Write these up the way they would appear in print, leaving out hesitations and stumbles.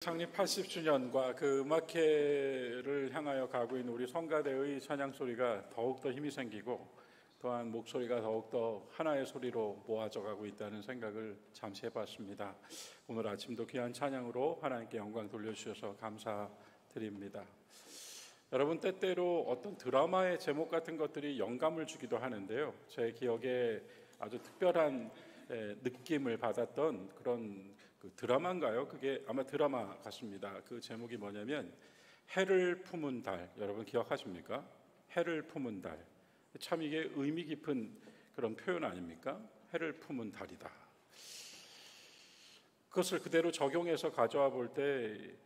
창립 80주년과 그 음악회를 향하여 가고 있는 우리 성가대의 찬양 소리가 더욱더 힘이 생기고 또한 목소리가 더욱더 하나의 소리로 모아져 가고 있다는 생각을 잠시 해봤습니다. 오늘 아침도 귀한 찬양으로 하나님께 영광 돌려주셔서 감사드립니다. 여러분, 때때로 어떤 드라마의 제목 같은 것들이 영감을 주기도 하는데요, 제 기억에 아주 특별한 느낌을 받았던 그런 드라마인가요? 그게 아마 드라마 같습니다. 그 제목이 뭐냐면 해를 품은 달. 여러분 기억하십니까? 해를 품은 달. 참 이게 의미 깊은 그런 표현 아닙니까? 해를 품은 달이다. 그것을 그대로 적용해서 가져와 볼 때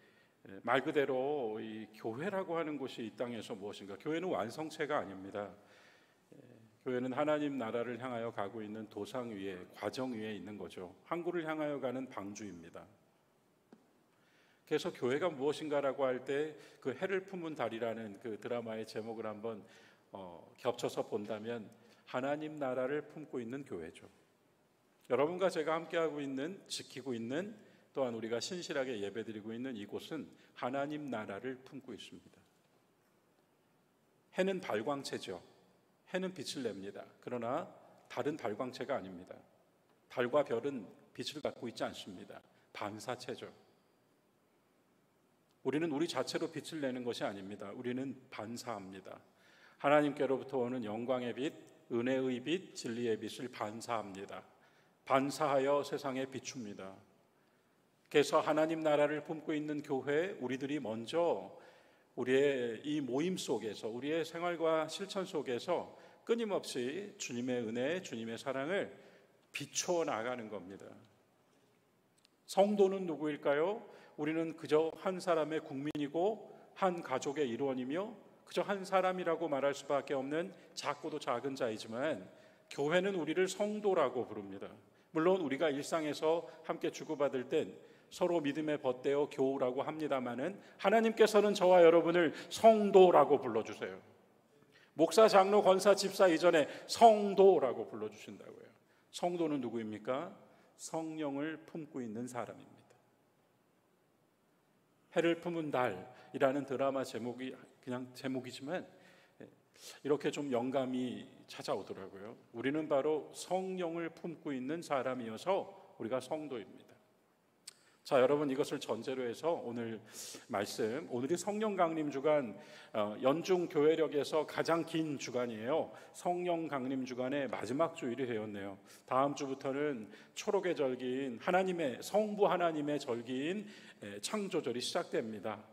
말 그대로 이 교회라고 하는 곳이 이 땅에서 무엇인가? 교회는 완성체가 아닙니다. 교회는 하나님 나라를 향하여 가고 있는 도상 위에, 과정 위에 있는 거죠. 항구를 향하여 가는 방주입니다. 그래서 교회가 무엇인가라고 할 때 그 해를 품은 달이라는 그 드라마의 제목을 한번 겹쳐서 본다면 하나님 나라를 품고 있는 교회죠. 여러분과 제가 함께하고 있는, 지키고 있는, 또한 우리가 신실하게 예배드리고 있는 이곳은 하나님 나라를 품고 있습니다. 해는 발광체죠. 해는 빛을 냅니다. 그러나 달은 발광체가 아닙니다. 달과 별은 빛을 갖고 있지 않습니다. 반사체죠. 우리는 우리 자체로 빛을 내는 것이 아닙니다. 우리는 반사합니다. 하나님께로부터 오는 영광의 빛, 은혜의 빛, 진리의 빛을 반사합니다. 반사하여 세상에 비춥니다. 그래서 하나님 나라를 품고 있는 교회, 우리들이 먼저 우리의 이 모임 속에서, 우리의 생활과 실천 속에서 끊임없이 주님의 은혜, 주님의 사랑을 비춰 나가는 겁니다. 성도는 누구일까요? 우리는 그저 한 사람의 국민이고 한 가족의 일원이며 그저 한 사람이라고 말할 수밖에 없는 작고도 작은 자이지만 교회는 우리를 성도라고 부릅니다. 물론 우리가 일상에서 함께 주고받을 땐 서로 믿음에 벗대어 교우라고 합니다마는 하나님께서는 저와 여러분을 성도라고 불러주세요. 목사, 장로, 권사, 집사 이전에 성도라고 불러주신다고요. 성도는 누구입니까? 성령을 품고 있는 사람입니다. 해를 품은 달이라는 드라마 제목이 그냥 제목이지만 이렇게 좀 영감이 찾아오더라고요. 우리는 바로 성령을 품고 있는 사람이어서 우리가 성도입니다. 자, 여러분, 이것을 전제로 해서 오늘 말씀, 오늘이 성령 강림 주간, 연중 교회력에서 가장 긴 주간이에요. 성령 강림 주간의 마지막 주일이 되었네요. 다음 주부터는 초록의 절기인 하나님의, 성부 하나님의 절기인 창조절이 시작됩니다.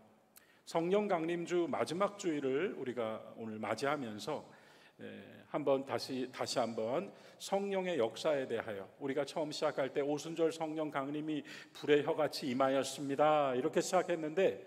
성령 강림주 마지막 주일을 우리가 오늘 맞이하면서 한번 다시 한번 성령의 역사에 대하여, 우리가 처음 시작할 때 오순절 성령 강림이 불의 혀같이 임하였습니다, 이렇게 시작했는데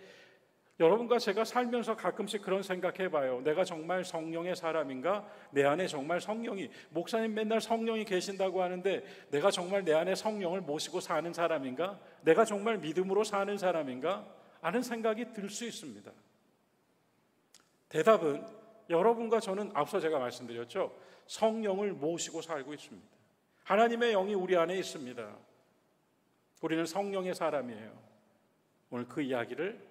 여러분과 제가 살면서 가끔씩 그런 생각해봐요. 내가 정말 성령의 사람인가? 내 안에 정말 성령이, 목사님 맨날 성령이 계신다고 하는데 내가 정말 내 안에 성령을 모시고 사는 사람인가? 내가 정말 믿음으로 사는 사람인가? 하는 생각이 들 수 있습니다. 대답은 여러분과 저는 앞서 제가 말씀드렸죠. 성령을 모시고 살고 있습니다. 하나님의 영이 우리 안에 있습니다. 우리는 성령의 사람이에요. 오늘 그 이야기를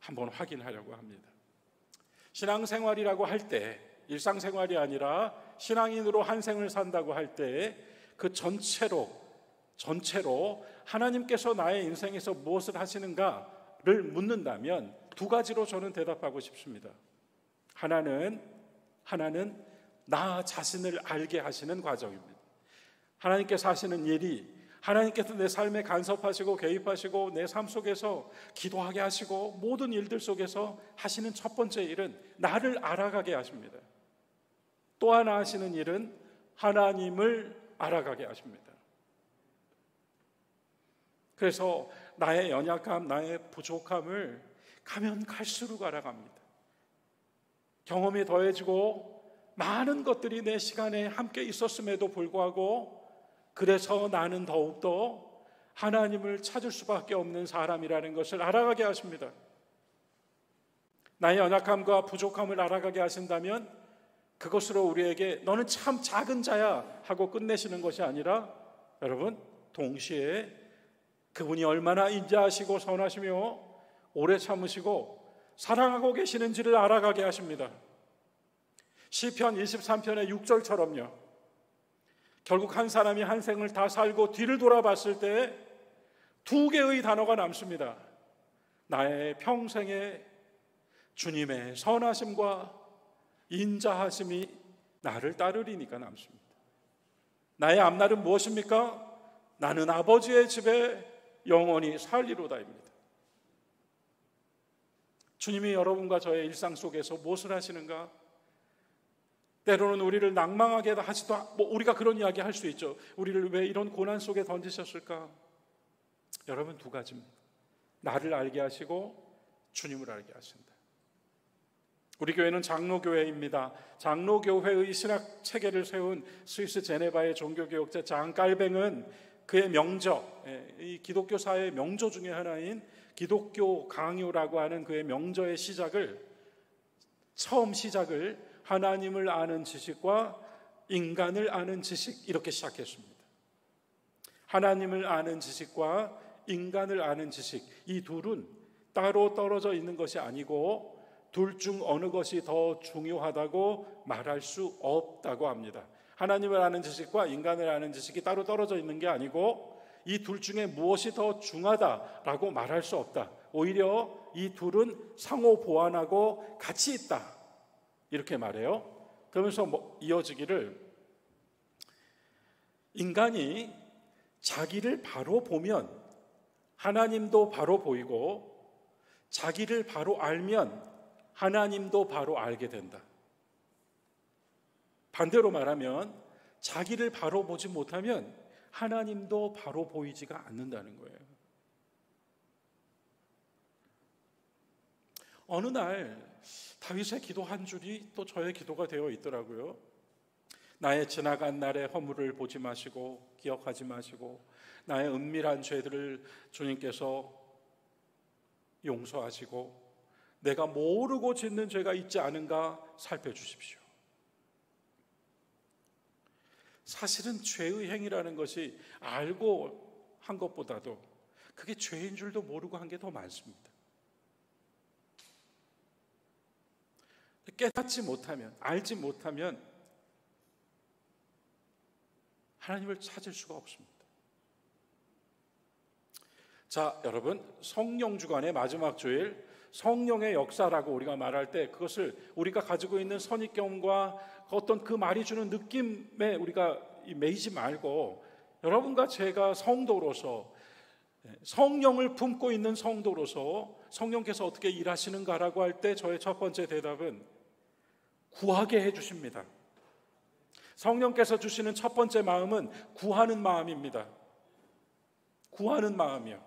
한번 확인하려고 합니다. 신앙생활이라고 할 때, 일상생활이 아니라 신앙인으로 한 생을 산다고 할 때 그 전체로 하나님께서 나의 인생에서 무엇을 하시는가를 묻는다면 두 가지로 저는 대답하고 싶습니다. 하나는 나 자신을 알게 하시는 과정입니다. 하나님께서 하시는 일이, 하나님께서 내 삶에 간섭하시고 개입하시고 내 삶 속에서 기도하게 하시고 모든 일들 속에서 하시는 첫 번째 일은 나를 알아가게 하십니다. 또 하나 하시는 일은 하나님을 알아가게 하십니다. 그래서 나의 연약함, 나의 부족함을 가면 갈수록 알아갑니다. 경험이 더해지고 많은 것들이 내 시간에 함께 있었음에도 불구하고 그래서 나는 더욱더 하나님을 찾을 수밖에 없는 사람이라는 것을 알아가게 하십니다. 나의 연약함과 부족함을 알아가게 하신다면 그것으로 우리에게 너는 참 작은 자야 하고 끝내시는 것이 아니라 여러분, 동시에 그분이 얼마나 인자하시고 선하시며 오래 참으시고 사랑하고 계시는지를 알아가게 하십니다. 시편 23편의 6절처럼요. 결국 한 사람이 한 생을 다 살고 뒤를 돌아봤을 때 두 개의 단어가 남습니다. 나의 평생에 주님의 선하심과 인자하심이 나를 따르리니까 남습니다. 나의 앞날은 무엇입니까? 나는 아버지의 집에 영원히 살리로다입니다. 주님이 여러분과 저의 일상 속에서 무엇을 하시는가? 때로는 우리를 낭망하게 하지도, 우리가 그런 이야기 할 수 있죠. 우리를 왜 이런 고난 속에 던지셨을까? 여러분, 두 가지입니다. 나를 알게 하시고 주님을 알게 하신다. 우리 교회는 장로교회입니다. 장로교회의 신학 체계를 세운 스위스 제네바의 종교개혁자 장 깔뱅은 그의 명저, 이 기독교 사회의 명저 중에 하나인 기독교 강요라고 하는 그의 명저의 처음 시작을 하나님을 아는 지식과 인간을 아는 지식, 이렇게 시작했습니다. 하나님을 아는 지식과 인간을 아는 지식, 이 둘은 따로 떨어져 있는 것이 아니고 둘 중 어느 것이 더 중요하다고 말할 수 없다고 합니다. 하나님을 아는 지식과 인간을 아는 지식이 따로 떨어져 있는 게 아니고 이 둘 중에 무엇이 더 중하다라고 말할 수 없다. 오히려 이 둘은 상호 보완하고 같이 있다, 이렇게 말해요. 그러면서 이어지기를, 인간이 자기를 바로 보면 하나님도 바로 보이고 자기를 바로 알면 하나님도 바로 알게 된다. 반대로 말하면 자기를 바로 보지 못하면 하나님도 바로 보이지가 않는다는 거예요. 어느 날 다윗의 기도 한 줄이 또 저의 기도가 되어 있더라고요. 나의 지나간 날의 허물을 보지 마시고 기억하지 마시고 나의 은밀한 죄들을 주님께서 용서하시고 내가 모르고 짓는 죄가 있지 않은가 살펴주십시오. 사실은 죄의 행위라는 것이 알고 한 것보다도 그게 죄인 줄도 모르고 한 게 더 많습니다. 깨닫지 못하면, 알지 못하면 하나님을 찾을 수가 없습니다. 자, 여러분, 성령 주간의 마지막 주일, 성령의 역사라고 우리가 말할 때 그것을 우리가 가지고 있는 선입견과 어떤 그 말이 주는 느낌에 우리가 매이지 말고, 여러분과 제가 성도로서, 성령을 품고 있는 성도로서 성령께서 어떻게 일하시는가라고 할 때 저의 첫 번째 대답은 구하게 해주십니다. 성령께서 주시는 첫 번째 마음은 구하는 마음입니다. 구하는 마음이요.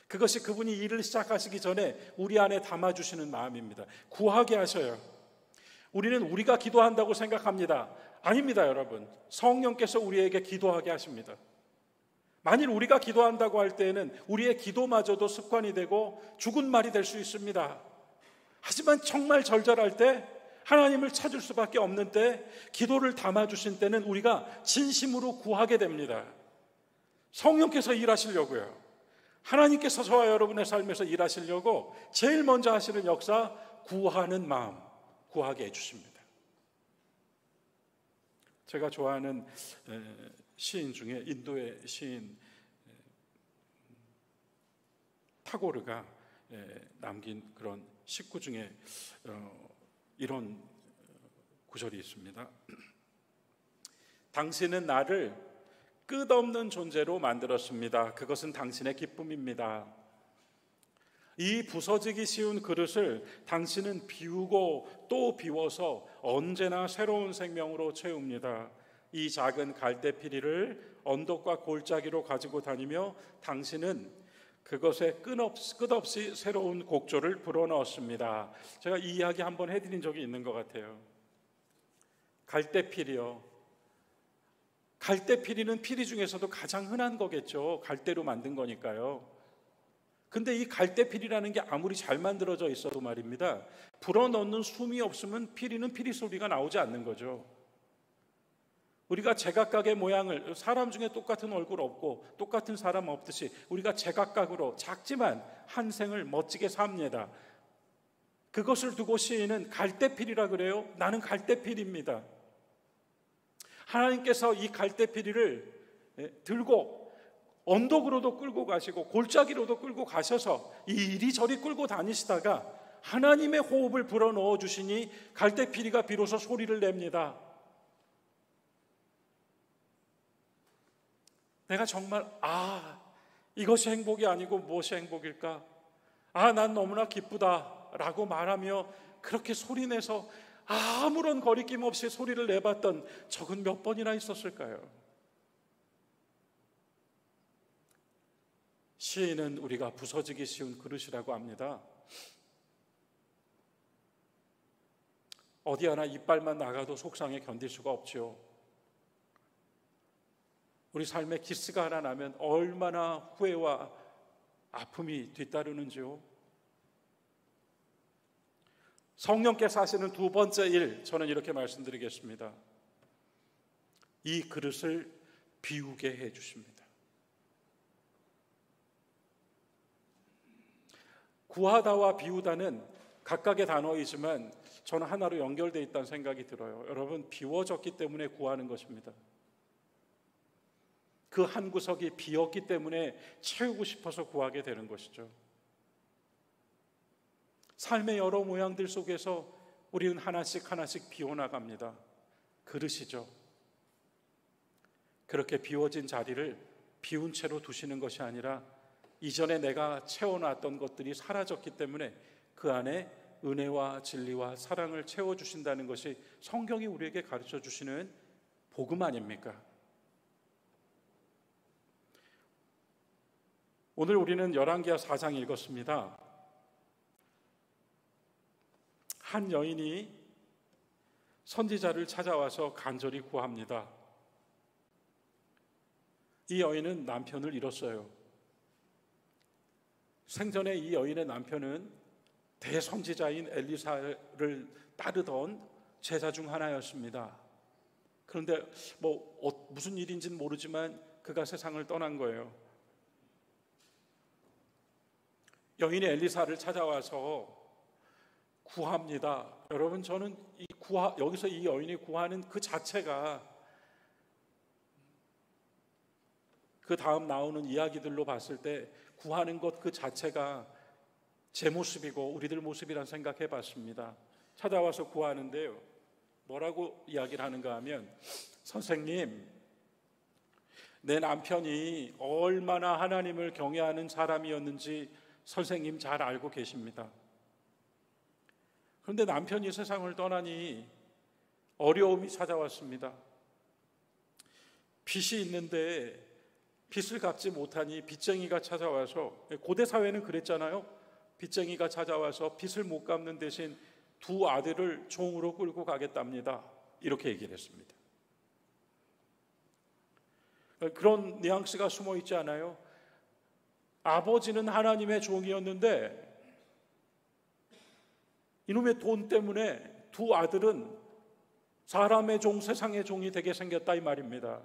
그것이 그분이 일을 시작하시기 전에 우리 안에 담아주시는 마음입니다. 구하게 하셔요. 우리는 우리가 기도한다고 생각합니다. 아닙니다, 여러분. 성령께서 우리에게 기도하게 하십니다. 만일 우리가 기도한다고 할 때에는 우리의 기도마저도 습관이 되고 죽은 말이 될 수 있습니다. 하지만 정말 절절할 때, 하나님을 찾을 수밖에 없는 때, 기도를 담아주신 때는 우리가 진심으로 구하게 됩니다. 성령께서 일하시려고요. 하나님께서 저와 여러분의 삶에서 일하시려고 제일 먼저 하시는 역사, 구하는 마음, 구하게 해주십니다. 제가 좋아하는 시인 중에 인도의 시인 타고르가 남긴 그런 식구 중에 이런 구절이 있습니다. 당신은 나를 끝없는 존재로 만들었습니다. 그것은 당신의 기쁨입니다. 이 부서지기 쉬운 그릇을 당신은 비우고 또 비워서 언제나 새로운 생명으로 채웁니다. 이 작은 갈대피리를 언덕과 골짜기로 가지고 다니며 당신은 그것에 끝없이 새로운 곡조를 불어넣었습니다. 제가 이 이야기 한번 해드린 적이 있는 것 같아요. 갈대피리요. 갈대피리는 피리 중에서도 가장 흔한 거겠죠. 갈대로 만든 거니까요. 근데 이 갈대피리라는 게 아무리 잘 만들어져 있어도 말입니다, 불어넣는 숨이 없으면 피리는 피리 소리가 나오지 않는 거죠. 우리가 제각각의 모양을, 사람 중에 똑같은 얼굴 없고 똑같은 사람 없듯이 우리가 제각각으로 작지만 한 생을 멋지게 삽니다. 그것을 두고 시인은 갈대피리라 그래요. 나는 갈대피리입니다. 하나님께서 이 갈대피리를 들고 언덕으로도 끌고 가시고 골짜기로도 끌고 가셔서 이리저리 끌고 다니시다가 하나님의 호흡을 불어넣어 주시니 갈대피리가 비로소 소리를 냅니다. 내가 정말 이것이 행복이 아니고 무엇이 행복일까? 난 너무나 기쁘다 라고 말하며 그렇게 소리내서 아무런 거리낌 없이 소리를 내봤던 적은 몇 번이나 있었을까요? 시인은 우리가 부서지기 쉬운 그릇이라고 합니다. 어디 하나 이빨만 나가도 속상해 견딜 수가 없죠. 우리 삶에 기스가 하나 나면 얼마나 후회와 아픔이 뒤따르는지요. 성령께서 하시는 두 번째 일, 저는 이렇게 말씀드리겠습니다. 이 그릇을 비우게 해 주십니다. 구하다와 비우다는 각각의 단어이지만 저는 하나로 연결되어 있다는 생각이 들어요. 여러분, 비워졌기 때문에 구하는 것입니다. 그 한 구석이 비었기 때문에 채우고 싶어서 구하게 되는 것이죠. 삶의 여러 모양들 속에서 우리는 하나씩 하나씩 비워나갑니다. 그릇이죠. 그렇게 비워진 자리를 비운 채로 두시는 것이 아니라 이전에 내가 채워놨던 것들이 사라졌기 때문에 그 안에 은혜와 진리와 사랑을 채워주신다는 것이 성경이 우리에게 가르쳐 주시는 복음 아닙니까? 오늘 우리는 열왕기하 4장 읽었습니다. 한 여인이 선지자를 찾아와서 간절히 구합니다. 이 여인은 남편을 잃었어요. 생전에 이 여인의 남편은 대선지자인 엘리사를 따르던 제자 중 하나였습니다. 그런데 무슨 일인지는 모르지만 그가 세상을 떠난 거예요. 여인이 엘리사를 찾아와서 구합니다. 여러분, 저는 여기서 이 여인이 구하는 그 자체가 그 다음 나오는 이야기들로 봤을 때 구하는 것 그 자체가 제 모습이고 우리들 모습이란 생각해 봤습니다. 찾아와서 구하는데요, 뭐라고 이야기를 하는가 하면, 선생님, 내 남편이 얼마나 하나님을 경외하는 사람이었는지 선생님 잘 알고 계십니다. 그런데 남편이 세상을 떠나니 어려움이 찾아왔습니다. 빚이 있는데 빚을 갚지 못하니 빚쟁이가 찾아와서, 고대 사회는 그랬잖아요. 빚쟁이가 찾아와서 빚을 못 갚는 대신 두 아들을 종으로 끌고 가겠답니다. 이렇게 얘기를 했습니다. 그런 뉘앙스가 숨어 있지 않아요? 아버지는 하나님의 종이었는데 이놈의 돈 때문에 두 아들은 사람의 종, 세상의 종이 되게 생겼다 이 말입니다.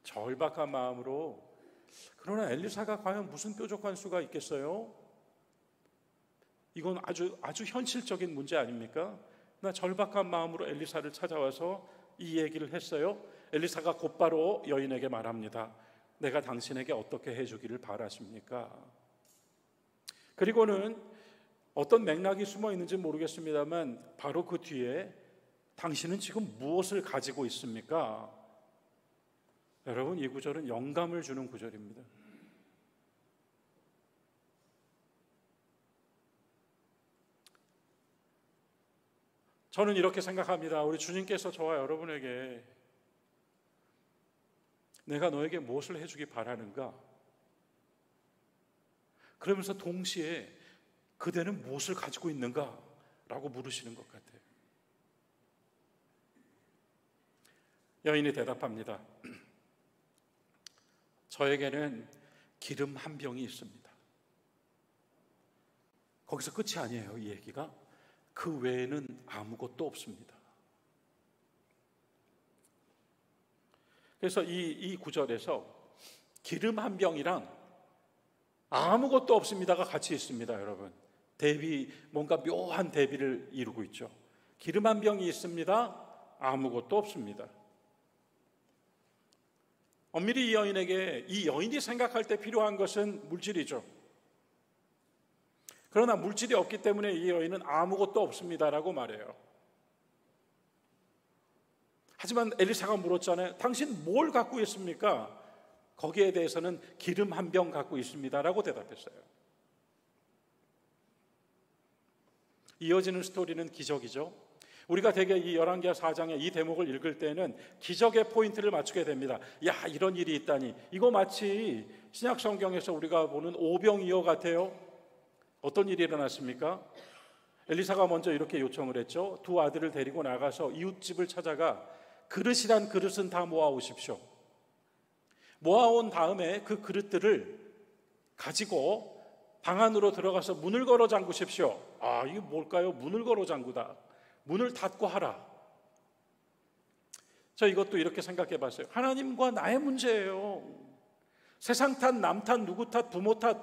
절박한 마음으로, 그러나 엘리사가 과연 무슨 뾰족한 수가 있겠어요? 이건 아주 현실적인 문제 아닙니까? 나 절박한 마음으로 엘리사를 찾아와서 이 얘기를 했어요. 엘리사가 곧바로 여인에게 말합니다. 내가 당신에게 어떻게 해주기를 바라십니까? 그리고는 어떤 맥락이 숨어 있는지 모르겠습니다만 바로 그 뒤에 당신은 지금 무엇을 가지고 있습니까? 여러분, 이 구절은 영감을 주는 구절입니다. 저는 이렇게 생각합니다. 우리 주님께서 저와 여러분에게 내가 너에게 무엇을 해주기 바라는가? 그러면서 동시에 그대는 무엇을 가지고 있는가? 라고 물으시는 것 같아요. 여인이 대답합니다. 저에게는 기름 한 병이 있습니다. 거기서 끝이 아니에요, 이 얘기가. 그 외에는 아무것도 없습니다. 그래서 이 구절에서 기름 한 병이랑 아무것도 없습니다가 같이 있습니다, 여러분. 대비, 뭔가 묘한 대비를 이루고 있죠. 기름 한 병이 있습니다. 아무것도 없습니다. 엄밀히 이 여인이 생각할 때 필요한 것은 물질이죠. 그러나 물질이 없기 때문에 이 여인은 아무것도 없습니다라고 말해요. 하지만 엘리사가 물었잖아요. 당신 뭘 갖고 있습니까? 거기에 대해서는 기름 한 병 갖고 있습니다라고 대답했어요. 이어지는 스토리는 기적이죠. 우리가 대개 이 열왕기하 4장의 이 대목을 읽을 때는 기적의 포인트를 맞추게 됩니다. 야, 이런 일이 있다니. 이거 마치 신약 성경에서 우리가 보는 오병이어 같아요. 어떤 일이 일어났습니까? 엘리사가 먼저 이렇게 요청을 했죠. 두 아들을 데리고 나가서 이웃집을 찾아가 그릇이란 그릇은 다 모아오십시오. 모아온 다음에 그 그릇들을 가지고 방 안으로 들어가서 문을 걸어 잠그십시오. 아, 이게 뭘까요? 문을 걸어 잠그다. 문을 닫고 하라. 저 이것도 이렇게 생각해 봤어요. 하나님과 나의 문제예요. 세상 탓, 남 탓, 누구 탓, 부모 탓,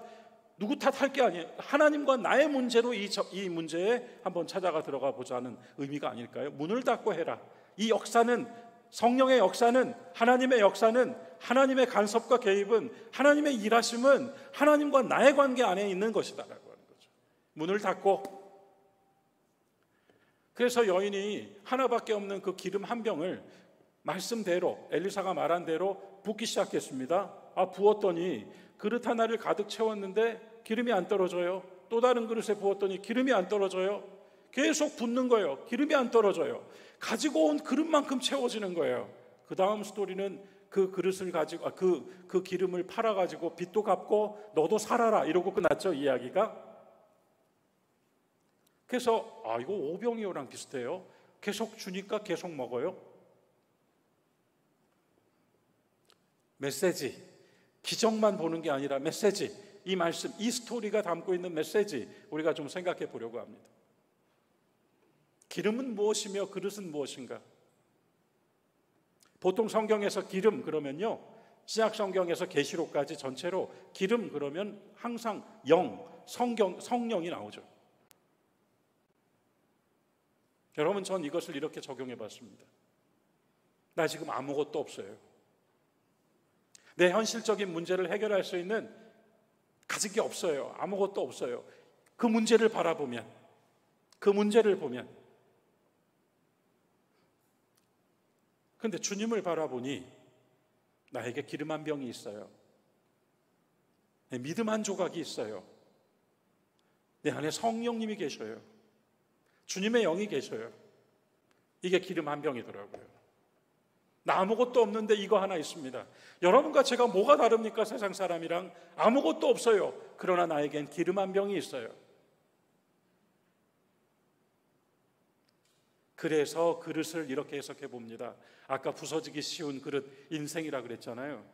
누구 탓할 게 아니에요. 하나님과 나의 문제로 이 문제에 한번 찾아가 들어가 보자는 의미가 아닐까요? 문을 닫고 해라. 이 역사는, 성령의 역사는, 하나님의 역사는, 하나님의 간섭과 개입은, 하나님의 일하심은 하나님과 나의 관계 안에 있는 것이다라고 하는 거죠. 문을 닫고. 그래서 여인이 하나밖에 없는 그 기름 한 병을 말씀대로, 엘리사가 말한 대로 붓기 시작했습니다. 부었더니 그릇 하나를 가득 채웠는데 기름이 안 떨어져요. 또 다른 그릇에 부었더니 기름이 안 떨어져요. 계속 붓는 거예요. 기름이 안 떨어져요. 가지고 온 그릇만큼 채워지는 거예요. 그 다음 스토리는 그 그릇을 가지고 그 기름을 팔아 가지고 빚도 갚고 너도 살아라 이러고 끝났죠, 이야기가. 그래서 이거 오병이어랑 비슷해요. 계속 주니까 계속 먹어요. 메시지, 기적만 보는 게 아니라 메시지, 이 말씀, 이 스토리가 담고 있는 메시지 우리가 좀 생각해 보려고 합니다. 기름은 무엇이며 그릇은 무엇인가? 보통 성경에서 기름 그러면요, 신약 성경에서 계시록까지 전체로 기름 그러면 항상 성령이 나오죠. 여러분, 전 이것을 이렇게 적용해 봤습니다. 나 지금 아무것도 없어요. 내 현실적인 문제를 해결할 수 있는 가진 게 없어요. 아무것도 없어요. 그 문제를 바라보면, 그 문제를 보면, 그런데 주님을 바라보니 나에게 기름 한 병이 있어요. 내 믿음 한 조각이 있어요. 내 안에 성령님이 계셔요. 주님의 영이 계셔요. 이게 기름 한 병이더라고요. 나 아무것도 없는데 이거 하나 있습니다. 여러분과 제가 뭐가 다릅니까? 세상 사람이랑 아무것도 없어요. 그러나 나에겐 기름 한 병이 있어요. 그래서 그릇을 이렇게 해석해 봅니다. 아까 부서지기 쉬운 그릇, 인생이라 그랬잖아요.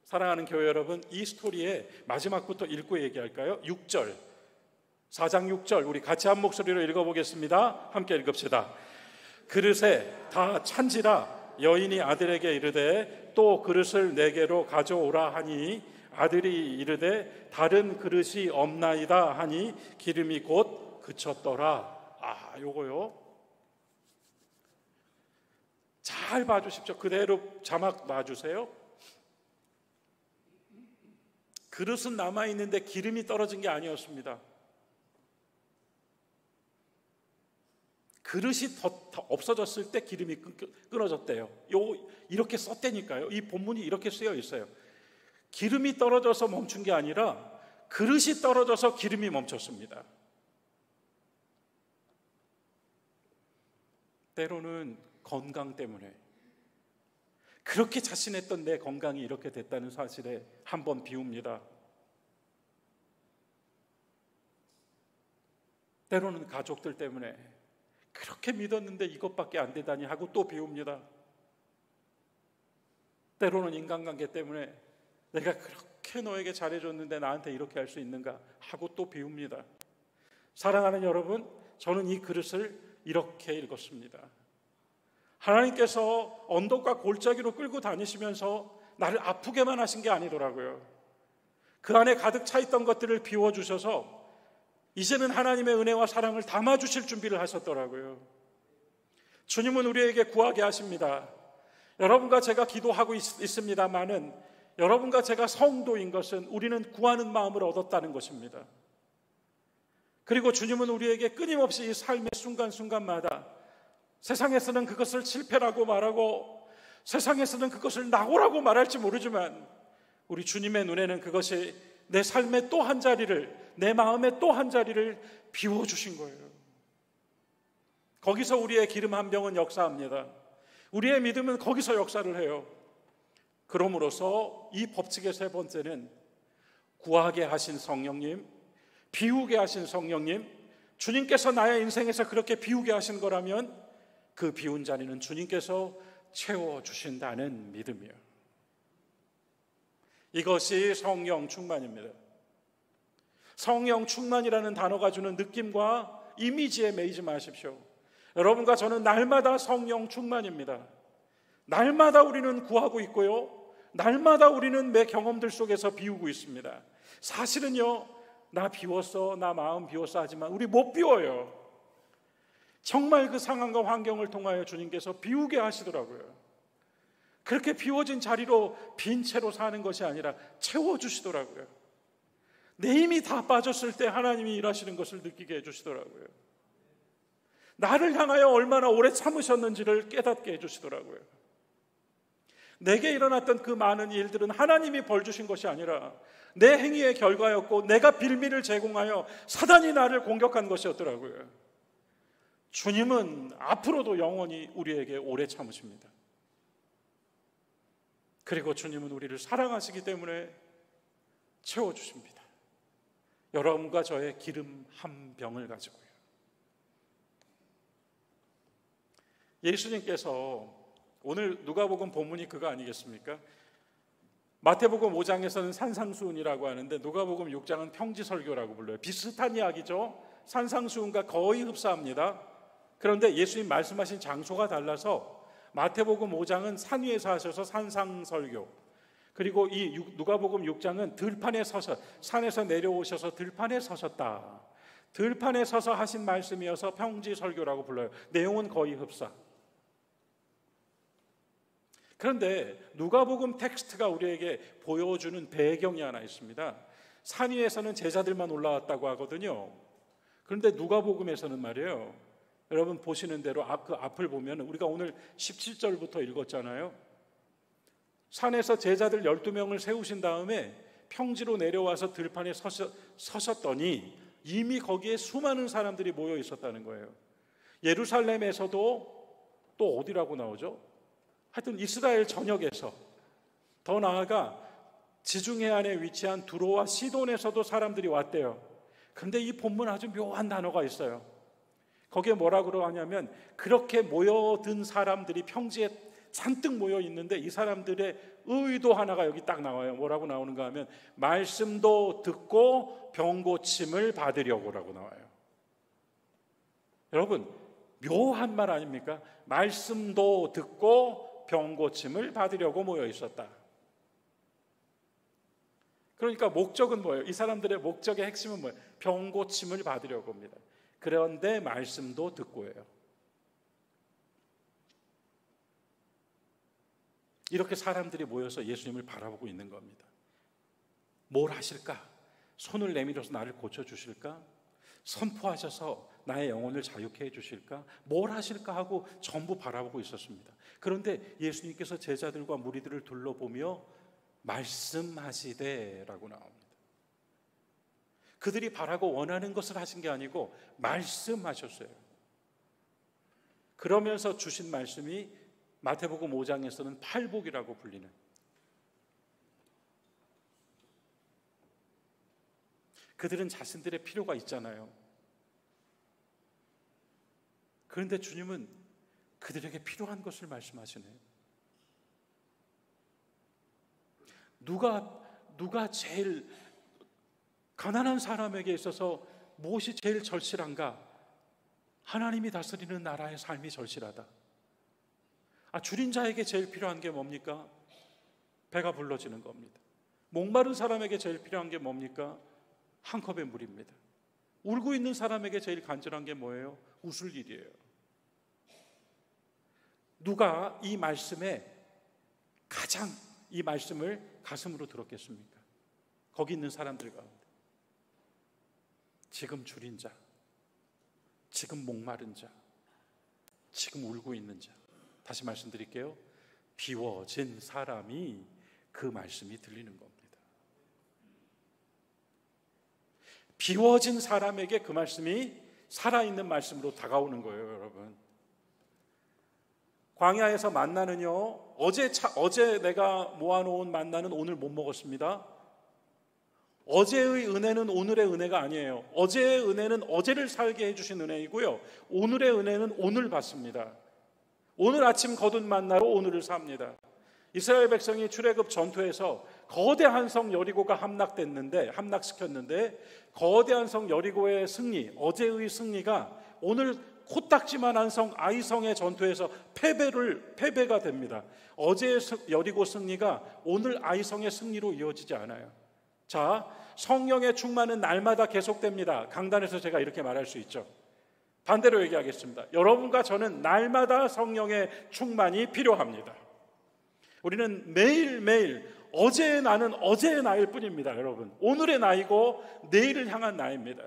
사랑하는 교회 여러분, 이 스토리의 마지막부터 읽고 얘기할까요? 6절, 4장 6절 우리 같이 한 목소리로 읽어보겠습니다. 함께 읽읍시다. 그릇에 다 찬지라 여인이 아들에게 이르되 또 그릇을 내게로 가져오라 하니 아들이 이르되 다른 그릇이 없나이다 하니 기름이 곧 그쳤더라. 요거요. 잘 봐주십시오. 그대로 자막 놔주세요. 그릇은 남아있는데 기름이 떨어진 게 아니었습니다. 그릇이 더 없어졌을 때 기름이 끊어졌대요. 이렇게 썼다니까요. 이 본문이 이렇게 쓰여 있어요. 기름이 떨어져서 멈춘 게 아니라 그릇이 떨어져서 기름이 멈췄습니다. 때로는 건강 때문에 그렇게 자신했던 내 건강이 이렇게 됐다는 사실에 한번 비웁니다. 때로는 가족들 때문에 그렇게 믿었는데 이것밖에 안 되다니 하고 또 비웁니다. 때로는 인간관계 때문에 내가 그렇게 너에게 잘해줬는데 나한테 이렇게 할 수 있는가 하고 또 비웁니다. 사랑하는 여러분, 저는 이 그릇을 이렇게 읽었습니다. 하나님께서 언덕과 골짜기로 끌고 다니시면서 나를 아프게만 하신 게 아니더라고요. 그 안에 가득 차 있던 것들을 비워주셔서 이제는 하나님의 은혜와 사랑을 담아주실 준비를 하셨더라고요. 주님은 우리에게 구하게 하십니다. 여러분과 제가 기도하고 있습니다만은 여러분과 제가 성도인 것은 우리는 구하는 마음을 얻었다는 것입니다. 그리고 주님은 우리에게 끊임없이 이 삶의 순간순간마다 세상에서는 그것을 실패라고 말하고 세상에서는 그것을 낙오라고 말할지 모르지만 우리 주님의 눈에는 그것이 내 삶의 또 한 자리를, 내 마음의 또 한 자리를 비워주신 거예요. 거기서 우리의 기름 한 병은 역사합니다. 우리의 믿음은 거기서 역사를 해요. 그러므로서 이 법칙의 세 번째는 구하게 하신 성령님, 비우게 하신 성령님, 주님께서 나의 인생에서 그렇게 비우게 하신 거라면 그 비운 자리는 주님께서 채워주신다는 믿음이에요. 이것이 성령 충만입니다. 성령 충만이라는 단어가 주는 느낌과 이미지에 매이지 마십시오. 여러분과 저는 날마다 성령 충만입니다. 날마다 우리는 구하고 있고요, 날마다 우리는 매 경험들 속에서 비우고 있습니다. 사실은요, 나 비웠어, 나 마음 비웠어 하지만 우리 못 비워요. 정말 그 상황과 환경을 통하여 주님께서 비우게 하시더라고요. 그렇게 비워진 자리로 빈 채로 사는 것이 아니라 채워주시더라고요. 내 힘이 다 빠졌을 때 하나님이 일하시는 것을 느끼게 해주시더라고요. 나를 향하여 얼마나 오래 참으셨는지를 깨닫게 해주시더라고요. 내게 일어났던 그 많은 일들은 하나님이 벌 주신 것이 아니라 내 행위의 결과였고 내가 빌미를 제공하여 사단이 나를 공격한 것이었더라고요. 주님은 앞으로도 영원히 우리에게 오래 참으십니다. 그리고 주님은 우리를 사랑하시기 때문에 채워주십니다. 여러분과 저의 기름 한 병을 가지고요. 예수님께서 오늘 누가복음 본문이 그거 아니겠습니까? 마태복음 5장에서는 산상수훈이라고 하는데 누가복음 6장은 평지설교라고 불러요. 비슷한 이야기죠. 산상수훈과 거의 흡사합니다. 그런데 예수님 말씀하신 장소가 달라서 마태복음 5장은 산 위에서 하셔서 산상설교, 그리고 이 누가복음 6장은 들판에 서서, 산에서 내려오셔서 들판에 서셨다, 들판에 서서 하신 말씀이어서 평지설교라고 불러요. 내용은 거의 흡사. 그런데 누가복음 텍스트가 우리에게 보여주는 배경이 하나 있습니다. 산 위에서는 제자들만 올라왔다고 하거든요. 그런데 누가복음에서는 말이에요, 여러분 보시는 대로 그 앞을 보면 우리가 오늘 17절부터 읽었잖아요. 산에서 제자들 12명을 세우신 다음에 평지로 내려와서 들판에 서셨더니 이미 거기에 수많은 사람들이 모여 있었다는 거예요. 예루살렘에서도 또 어디라고 나오죠? 하여튼 이스라엘 전역에서, 더 나아가 지중해안에 위치한 두로와 시돈에서도 사람들이 왔대요. 그런데 이 본문 아주 묘한 단어가 있어요. 거기에 뭐라고 하냐면, 그렇게 모여든 사람들이 평지에 잔뜩 모여 있는데 이 사람들의 의도 하나가 여기 딱 나와요. 뭐라고 나오는가 하면 말씀도 듣고 병 고침을 받으려고라고 나와요. 여러분, 묘한 말 아닙니까? 말씀도 듣고 병 고침을 받으려고 모여 있었다. 그러니까 목적은 뭐예요? 이 사람들의 목적의 핵심은 뭐예요? 병 고침을 받으려고 합니다. 그런데 말씀도 듣고예요. 이렇게 사람들이 모여서 예수님을 바라보고 있는 겁니다. 뭘 하실까? 손을 내밀어서 나를 고쳐주실까? 선포하셔서 나의 영혼을 자유케 해주실까? 뭘 하실까 하고 전부 바라보고 있었습니다. 그런데 예수님께서 제자들과 무리들을 둘러보며 말씀하시되라고 나옵니다. 그들이 바라고 원하는 것을 하신 게 아니고 말씀하셨어요. 그러면서 주신 말씀이 마태복음 5장에서는 팔복이라고 불리는, 그들은 자신들의 필요가 있잖아요. 그런데 주님은 그들에게 필요한 것을 말씀하시네요. 누가 제일 가난한 사람에게 있어서 무엇이 제일 절실한가? 하나님이 다스리는 나라의 삶이 절실하다. 줄인 자에게 제일 필요한 게 뭡니까? 배가 불러지는 겁니다. 목마른 사람에게 제일 필요한 게 뭡니까? 한 컵의 물입니다. 울고 있는 사람에게 제일 간절한 게 뭐예요? 웃을 일이에요. 누가 이 말씀에 가장 이 말씀을 가슴으로 들었겠습니까? 거기 있는 사람들 가운데 지금 줄인 자, 지금 목마른 자, 지금 울고 있는 자, 다시 말씀드릴게요. 비워진 사람이 그 말씀이 들리는 겁니다. 비워진 사람에게 그 말씀이 살아있는 말씀으로 다가오는 거예요, 여러분. 광야에서 만나는요, 어제 내가 모아놓은 만나는 오늘 못 먹었습니다. 어제의 은혜는 오늘의 은혜가 아니에요. 어제의 은혜는 어제를 살게 해주신 은혜이고요, 오늘의 은혜는 오늘 받습니다. 오늘 아침 거둔 만나로 오늘을 삽니다. 이스라엘 백성이 출애굽 전투에서 거대한 성 여리고가 함락시켰는데 거대한 성 여리고의 승리, 어제의 승리가 오늘 코딱지만한 성 아이성의 전투에서 패배가 됩니다. 어제의 여리고 승리가 오늘 아이성의 승리로 이어지지 않아요. 자, 성령의 충만은 날마다 계속됩니다. 강단에서 제가 이렇게 말할 수 있죠. 반대로 얘기하겠습니다. 여러분과 저는 날마다 성령의 충만이 필요합니다. 우리는 매일매일 어제의 나는 어제의 나일 뿐입니다. 여러분, 오늘의 나이고 내일을 향한 나입니다.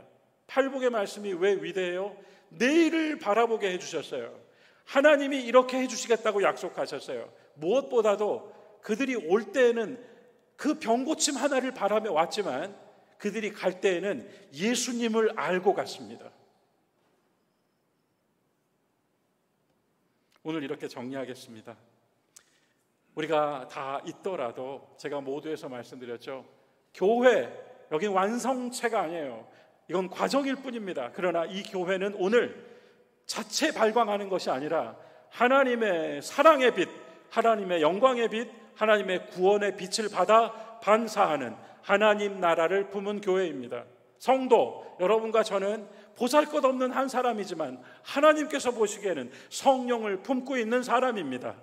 팔복의 말씀이 왜 위대해요? 내일을 바라보게 해주셨어요. 하나님이 이렇게 해주시겠다고 약속하셨어요. 무엇보다도 그들이 올 때에는 그 병고침 하나를 바라며 왔지만 그들이 갈 때에는 예수님을 알고 갔습니다. 오늘 이렇게 정리하겠습니다. 우리가 다 있더라도 제가 모두에서 말씀드렸죠. 교회, 여긴 완성체가 아니에요. 이건 과정일 뿐입니다. 그러나 이 교회는 오늘 자체 발광하는 것이 아니라 하나님의 사랑의 빛, 하나님의 영광의 빛, 하나님의 구원의 빛을 받아 반사하는 하나님 나라를 품은 교회입니다. 성도, 여러분과 저는 보잘것없는 한 사람이지만 하나님께서 보시기에는 성령을 품고 있는 사람입니다.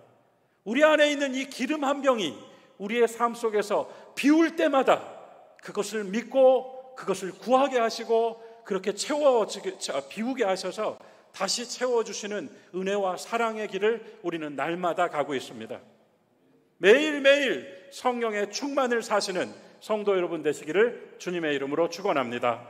우리 안에 있는 이 기름 한 병이 우리의 삶 속에서 비울 때마다 그것을 믿고 그것을 구하게 하시고 그렇게 비우게 하셔서 다시 채워주시는 은혜와 사랑의 길을 우리는 날마다 가고 있습니다. 매일매일 성령의 충만을 사시는 성도 여러분 되시기를 주님의 이름으로 축원합니다.